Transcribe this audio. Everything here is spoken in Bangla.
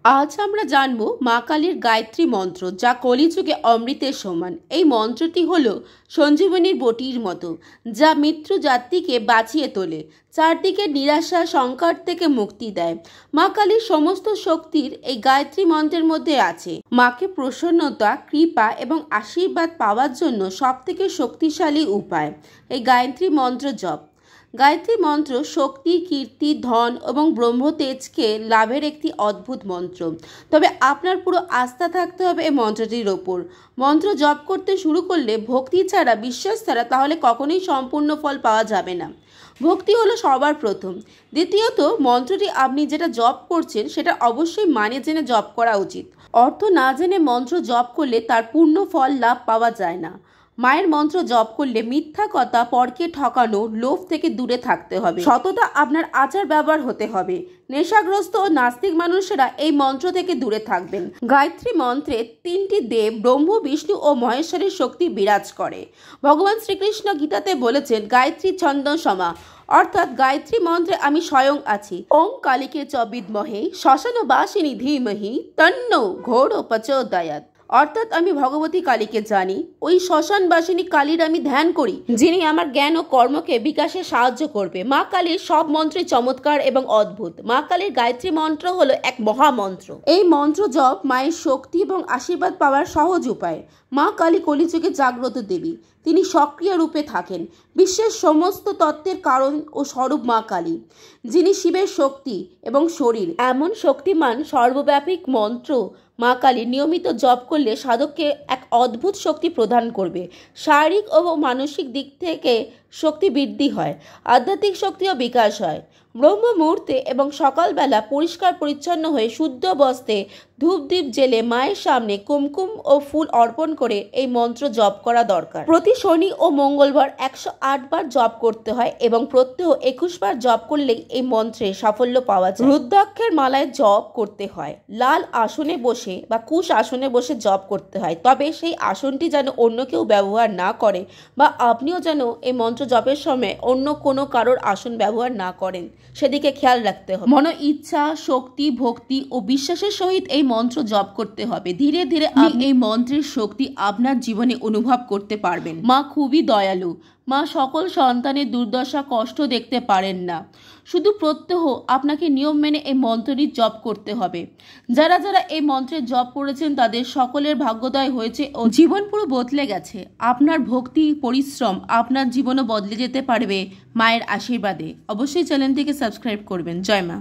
আজ আমরা জানব মা কালীর গায়ত্রী মন্ত্র, যা কলিযুগে অমৃতের সমান। এই মন্ত্রটি হল সঞ্জীবনীর বটির মতো, যা মৃত্যু যাত্রীকে বাঁচিয়ে তোলে, চারদিকে নিরাশা সংকট থেকে মুক্তি দেয়। মা কালীর সমস্ত শক্তির এই গায়ত্রী মন্ত্রের মধ্যে আছে। মাকে প্রসন্নতা, কৃপা এবং আশীর্বাদ পাওয়ার জন্য সবথেকে শক্তিশালী উপায় এই গায়ত্রী মন্ত্র জপ। গায়ত্রী মন্ত্র শক্তি, কীর্তি, ধন এবং ব্রহ্মতেজকে লাভের একটি অদ্ভুত মন্ত্র। তবে আপনার পুরো আস্থা থাকতে হবে এই মন্ত্রটির ওপর। মন্ত্র জপ করতে শুরু করলে ভক্তি ছাড়া, বিশ্বাস ছাড়া তাহলে কখনোই সম্পূর্ণ ফল পাওয়া যাবে না। ভক্তি হলো সবার প্রথম। দ্বিতীয়ত, মন্ত্রটি আপনি যেটা জপ করছেন সেটা অবশ্যই মানে জেনে জপ করা উচিত। অর্থ না জেনে মন্ত্র জপ করলে তার পূর্ণ ফল লাভ পাওয়া যায় না। মায়ের মন্ত্র জপ করলে মিথ্যা কথা, পরকে ঠকানো, লোভ থেকে দূরে থাকতে হবে। সততা আপনার আচার ব্যবহার হতে হবে। নেশাগ্রস্ত ও নাস্তিক মানুষেরা এই মন্ত্র থেকে দূরে থাকবেন। গায়ত্রী মন্ত্রে 3টি দেব, ব্রহ্ম, বিষ্ণু ও মহেশ্বরের শক্তি বিরাজ করে। ভগবান শ্রীকৃষ্ণ গীতাতে বলেছেন, গায়ত্রী ছন্দ সমা, অর্থাৎ গায়ত্রী মন্ত্রে আমি স্বয়ং আছি। ওং কালীকে চ বিদ্মহে শ্মশানবাসিনী ধীমহি তন্নো ঘোর প্রচোদয়াৎ, অর্থাৎ আমি ভগবতী কালীকে জানি, ওই শ্মশানবাসিনী কালীর আমি ধ্যান করি, যিনি আমার জ্ঞান ও কর্মকে বিকাশে সাহায্য করবে। মা কালীর সব মন্ত্রই চমৎকার এবং অদ্ভুত। মা কালীর গায়ত্রী মন্ত্র হলো এক মহামন্ত্র। এই মন্ত্র জপ মায়ের শক্তি এবং আশীর্বাদ পাওয়ার সহজ উপায়। মা কালী কলিযুগে জাগ্রত দেবী। তিনি সক্রিয় রূপে থাকেন। বিশ্বের সমস্ত তত্ত্বের কারণ ও স্বরূপ মা কালী, যিনি শিবের শক্তি এবং শরীর। এমন শক্তিমান সর্বব্যাপী মন্ত্র মা কালী নিয়মিত জপ করলে সাধককে এক অদ্ভুত শক্তি প্রদান করবে। শারীরিক ও মানসিক দিক থেকে শক্তি বৃদ্ধি হয়, আধ্যাত্মিক শক্তিও বিকাশ হয়। ব্রহ্ম মুহূর্তে এবং সকালবেলা পরিষ্কার পরিচ্ছন্ন হয়ে শুদ্ধ বস্ত্রে ধূপদীপ জেলে মায়ের সামনে কুমকুম ও ফুল অর্পণ করে এই মন্ত্র জপ করা দরকার। প্রতি শনি ও মঙ্গলবার 108 বার জপ করতে হয় এবং প্রত্যহ 21 বার জপ করলেই এই মন্ত্রে সাফল্য পাওয়া যায়। রুদ্রাক্ষের মালায় জপ করতে হয়। লাল আসনে বসে বা কুশ আসনে বসে জপ করতে হয়, তবে সেই আসনটি যেন অন্য কেউ ব্যবহার না করে বা আপনিও যেন এই মন্ত্র জপের সময় অন্য কোনো কারোর আসন ব্যবহার না করেন, সেদিকে খেয়াল রাখতে হবে। মন ইচ্ছা, শক্তি, ভক্তি ও বিশ্বাসের সহিত এই মন্ত্র জপ করতে হবে। ধীরে ধীরে আপনি এই মন্ত্রের শক্তি আপনার জীবনে অনুভব করতে পারবেন। মা খুবই দয়ালু। মা সকল সন্তানের দুর্দশা, কষ্ট দেখতে পারেন না। শুধু প্রত্যহ আপনাকে নিয়ম মেনে এই মন্ত্রটি জপ করতে হবে। যারা যারা এই মন্ত্রের জপ করেছেন তাদের সকলের ভাগ্যোদয় হয়েছে ও জীবন পুরো বদলে গেছে। আপনার ভক্তি, পরিশ্রম আপনার জীবনও বদলে যেতে পারবে মায়ের আশীর্বাদে। অবশ্যই চ্যানেলটিকে সাবস্ক্রাইব করবেন। জয় মা।